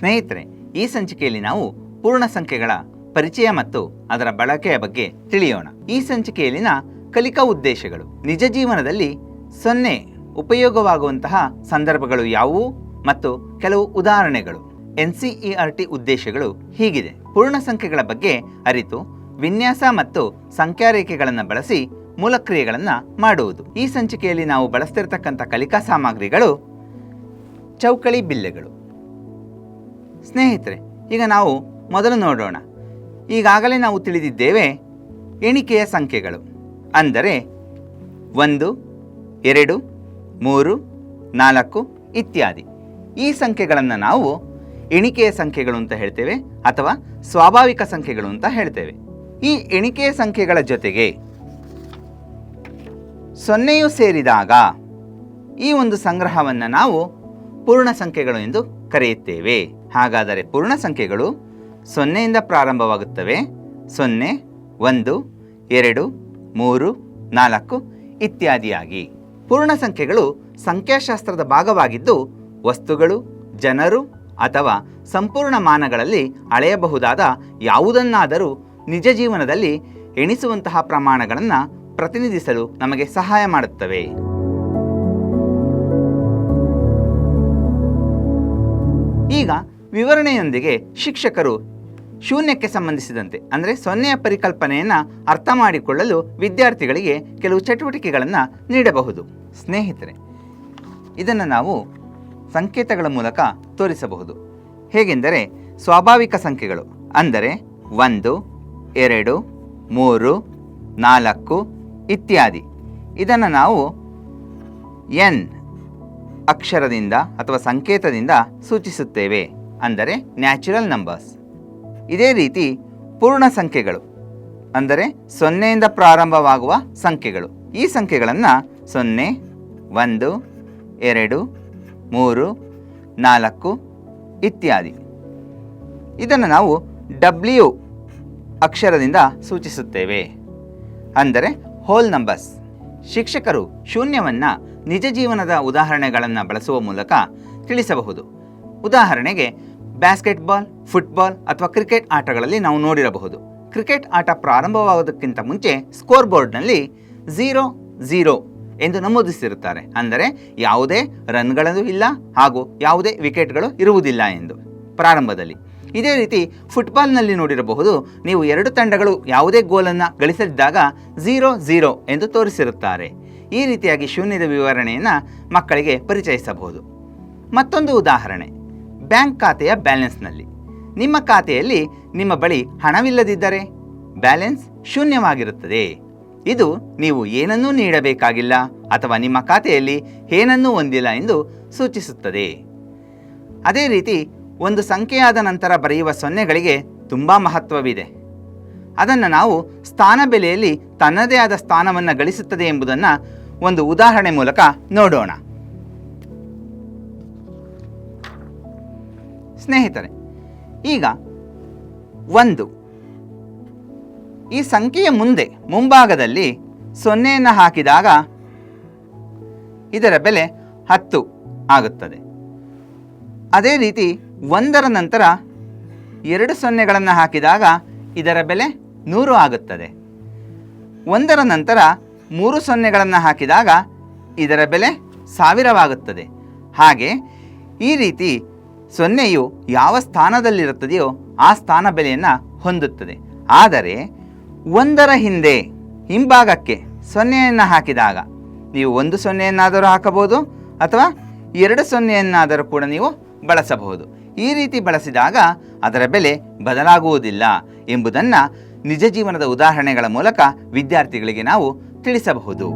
ಸ್ನೇಹಿತರೆ, ಈ ಸಂಚಿಕೆಯಲ್ಲಿ ನಾವು ಪೂರ್ಣ ಸಂಖ್ಯೆಗಳ ಪರಿಚಯ ಮತ್ತು ಅದರ ಬಳಕೆಯ ಬಗ್ಗೆ ತಿಳಿಯೋಣ. ಈ ಸಂಚಿಕೆಯಲ್ಲಿನ ಕಲಿಕಾ ಉದ್ದೇಶಗಳು: ನಿಜ ಜೀವನದಲ್ಲಿ 0 ಉಪಯೋಗವಾಗುವಂತಹ ಸಂದರ್ಭಗಳು ಯಾವುವು ಮತ್ತು ಕೆಲವು ಉದಾಹರಣೆಗಳು. NCERT ಉದ್ದೇಶಗಳು ಹೀಗಿದೆ: ಪೂರ್ಣ ಸಂಖ್ಯೆಗಳ ಬಗ್ಗೆ ಅರಿತು ವಿನ್ಯಾಸ ಮತ್ತು ಸಂಖ್ಯಾರೇಖೆಗಳನ್ನು ಬಳಸಿ ಮೂಲಕ್ರಿಯೆಗಳನ್ನು ಮಾಡುವುದು. ಈ ಸಂಚಿಕೆಯಲ್ಲಿ ನಾವು ಬಳಸ್ತಿರ್ತಕ್ಕಂಥ ಕಲಿಕಾ ಸಾಮಗ್ರಿಗಳು ಚೌಕಳಿ ಬಿಲ್ಲೆಗಳು. ಸ್ನೇಹಿತರೆ, ಈಗ ನಾವು ಮೊದಲು ನೋಡೋಣ. ಈಗಾಗಲೇ ನಾವು ತಿಳಿದಿದ್ದೇವೆ ಎಣಿಕೆಯ ಸಂಖ್ಯೆಗಳು ಅಂದರೆ 1, 2, 3, 4 ಇತ್ಯಾದಿ. ಈ ಸಂಖ್ಯೆಗಳನ್ನು ನಾವು ಎಣಿಕೆಯ ಸಂಖ್ಯೆಗಳು ಅಂತ ಹೇಳ್ತೇವೆ ಅಥವಾ ಸ್ವಾಭಾವಿಕ ಸಂಖ್ಯೆಗಳು ಅಂತ ಹೇಳ್ತೇವೆ. ಈ ಎಣಿಕೆಯ ಸಂಖ್ಯೆಗಳ ಜೊತೆಗೆ 0ಯು ಸೇರಿದಾಗ ಈ ಒಂದು ಸಂಗ್ರಹವನ್ನು ನಾವು ಪೂರ್ಣ ಸಂಖ್ಯೆಗಳು ಎಂದು ಕರೆಯುತ್ತೇವೆ. ಹಾಗಾದರೆ ಪೂರ್ಣ ಸಂಖ್ಯೆಗಳು 0ಯಿಂದ ಪ್ರಾರಂಭವಾಗುತ್ತವೆ. 0, 1, 2, 3, 4 ಇತ್ಯಾದಿಯಾಗಿ. ಪೂರ್ಣ ಸಂಖ್ಯೆಗಳು ಸಂಖ್ಯಾಶಾಸ್ತ್ರದ ಭಾಗವಾಗಿದ್ದು ವಸ್ತುಗಳು, ಜನರು ಅಥವಾ ಸಂಪೂರ್ಣ ಮಾನಗಳಲ್ಲಿ ಅಳೆಯಬಹುದಾದ ಯಾವುದನ್ನಾದರೂ ನಿಜ ಜೀವನದಲ್ಲಿ ಎಣಿಸುವಂತಹ ಪ್ರಮಾಣಗಳನ್ನು ಪ್ರತಿನಿಧಿಸಲು ನಮಗೆ ಸಹಾಯ ಮಾಡುತ್ತವೆ. ಈಗ ವಿವರಣೆಯೊಂದಿಗೆ ಶಿಕ್ಷಕರು ಶೂನ್ಯಕ್ಕೆ ಸಂಬಂಧಿಸಿದಂತೆ ಅಂದರೆ 0ಯ ಪರಿಕಲ್ಪನೆಯನ್ನು ಅರ್ಥ ಮಾಡಿಕೊಳ್ಳಲು ವಿದ್ಯಾರ್ಥಿಗಳಿಗೆ ಕೆಲವು ಚಟುವಟಿಕೆಗಳನ್ನು ನೀಡಬಹುದು. ಸ್ನೇಹಿತರೆ, ಇದನ್ನು ನಾವು ಸಂಕೇತಗಳ ಮೂಲಕ ತೋರಿಸಬಹುದು. ಹೇಗೆಂದರೆ ಸ್ವಾಭಾವಿಕ ಸಂಖ್ಯೆಗಳು ಅಂದರೆ 1, 2, 3, 4 ಇತ್ಯಾದಿ. ಇದನ್ನು ನಾವು N ಅಕ್ಷರದಿಂದ ಅಥವಾ ಸಂಕೇತದಿಂದ ಸೂಚಿಸುತ್ತೇವೆ, ಅಂದರೆ ನ್ಯಾಚುರಲ್ ನಂಬರ್ಸ್. ಇದೇ ರೀತಿ ಪೂರ್ಣ ಸಂಖ್ಯೆಗಳು ಅಂದರೆ 0ಯಿಂದ ಪ್ರಾರಂಭವಾಗುವ ಸಂಖ್ಯೆಗಳು. ಈ ಸಂಖ್ಯೆಗಳನ್ನು 0, 1, 2, 3, 4 ಇತ್ಯಾದಿ. ಇದನ್ನು ನಾವು W ಅಕ್ಷರದಿಂದ ಸೂಚಿಸುತ್ತೇವೆ, ಅಂದರೆ ಹೋಲ್ ನಂಬರ್ಸ್. ಶಿಕ್ಷಕರು ಶೂನ್ಯವನ್ನು ನಿಜ ಜೀವನದ ಉದಾಹರಣೆಗಳನ್ನು ಬಳಸುವ ಮೂಲಕ ತಿಳಿಸಬಹುದು. ಉದಾಹರಣೆಗೆ ಬ್ಯಾಸ್ಕೆಟ್ಬಾಲ್, ಫುಟ್ಬಾಲ್ ಅಥವಾ ಕ್ರಿಕೆಟ್ ಆಟಗಳಲ್ಲಿ ನಾವು ನೋಡಿರಬಹುದು. ಕ್ರಿಕೆಟ್ ಆಟ ಪ್ರಾರಂಭವಾಗುವುದಕ್ಕಿಂತ ಮುಂಚೆ ಸ್ಕೋರ್ ಬೋರ್ಡ್ನಲ್ಲಿ 0-0 ಎಂದು ನಮೂದಿಸಿರುತ್ತಾರೆ, ಅಂದರೆ ಯಾವುದೇ ರನ್ಗಳು ಇಲ್ಲ ಹಾಗೂ ಯಾವುದೇ ವಿಕೆಟ್ಗಳು ಇರುವುದಿಲ್ಲ ಎಂದು ಪ್ರಾರಂಭದಲ್ಲಿ. ಇದೇ ರೀತಿ ಫುಟ್ಬಾಲ್ನಲ್ಲಿ ನೋಡಿರಬಹುದು, ನೀವು 2 ತಂಡಗಳು ಯಾವುದೇ ಗೋಲನ್ನು ಗಳಿಸದಿದ್ದಾಗ 0-0 ಎಂದು ತೋರಿಸಿರುತ್ತಾರೆ. ಈ ರೀತಿಯಾಗಿ ಶೂನ್ಯದ ವಿವರಣೆಯನ್ನು ಮಕ್ಕಳಿಗೆ ಪರಿಚಯಿಸಬಹುದು. ಮತ್ತೊಂದು ಉದಾಹರಣೆ, ಬ್ಯಾಂಕ್ ಖಾತೆಯ ಬ್ಯಾಲೆನ್ಸ್ನಲ್ಲಿ. ನಿಮ್ಮ ಖಾತೆಯಲ್ಲಿ ನಿಮ್ಮ ಬಳಿ ಹಣವಿಲ್ಲದಿದ್ದರೆ ಬ್ಯಾಲೆನ್ಸ್ ಶೂನ್ಯವಾಗಿರುತ್ತದೆ. ಇದು ನೀವು ಏನನ್ನೂ ನೀಡಬೇಕಾಗಿಲ್ಲ ಅಥವಾ ನಿಮ್ಮ ಖಾತೆಯಲ್ಲಿ ಏನನ್ನೂ ಹೊಂದಿಲ್ಲ ಎಂದು ಸೂಚಿಸುತ್ತದೆ. ಅದೇ ರೀತಿ ಒಂದು ಸಂಖ್ಯೆಯಾದ ನಂತರ ಬರೆಯುವ 0ಗಳಿಗೆ ತುಂಬ ಮಹತ್ವವಿದೆ. ಅದನ್ನು ನಾವು ಸ್ಥಾನ ಬೆಲೆಯಲ್ಲಿ ತನ್ನದೇ ಆದ ಸ್ಥಾನವನ್ನು ಗಳಿಸುತ್ತದೆ ಎಂಬುದನ್ನು ಒಂದು ಉದಾಹರಣೆ ಮೂಲಕ ನೋಡೋಣ. ಸ್ನೇಹಿತರೆ, ಈಗ 1 ಈ ಸಂಖ್ಯೆಯ ಮುಂಭಾಗದಲ್ಲಿ 0ಯನ್ನು ಹಾಕಿದಾಗ ಇದರ ಬೆಲೆ 10 ಆಗುತ್ತದೆ. ಅದೇ ರೀತಿ 1ರ ನಂತರ 2 0ಗಳನ್ನು ಹಾಕಿದಾಗ ಇದರ ಬೆಲೆ 100 ಆಗುತ್ತದೆ. 1ರ ನಂತರ 3 0ಗಳನ್ನು ಹಾಕಿದಾಗ ಇದರ ಬೆಲೆ 1000ವಾಗುತ್ತದೆ. ಹಾಗೆ ಈ ರೀತಿ 0ಯು ಯಾವ ಸ್ಥಾನದಲ್ಲಿರುತ್ತದೆಯೋ ಆ ಸ್ಥಾನ ಬೆಲೆಯನ್ನು ಹೊಂದುತ್ತದೆ. ಆದರೆ 1ರ ಹಿಂಭಾಗಕ್ಕೆ 0ಯನ್ನು ಹಾಕಿದಾಗ ನೀವು 1 0ಯನ್ನಾದರೂ ಹಾಕಬಹುದು ಅಥವಾ 2 0ಯನ್ನಾದರೂ ಕೂಡ ನೀವು ಬಳಸಬಹುದು. ಈ ರೀತಿ ಬಳಸಿದಾಗ ಅದರ ಬೆಲೆ ಬದಲಾಗುವುದಿಲ್ಲ ಎಂಬುದನ್ನು ನಿಜ ಜೀವನದ ಉದಾಹರಣೆಗಳ ಮೂಲಕ ವಿದ್ಯಾರ್ಥಿಗಳಿಗೆ ನಾವು ತಿಳಿಸಬಹುದು.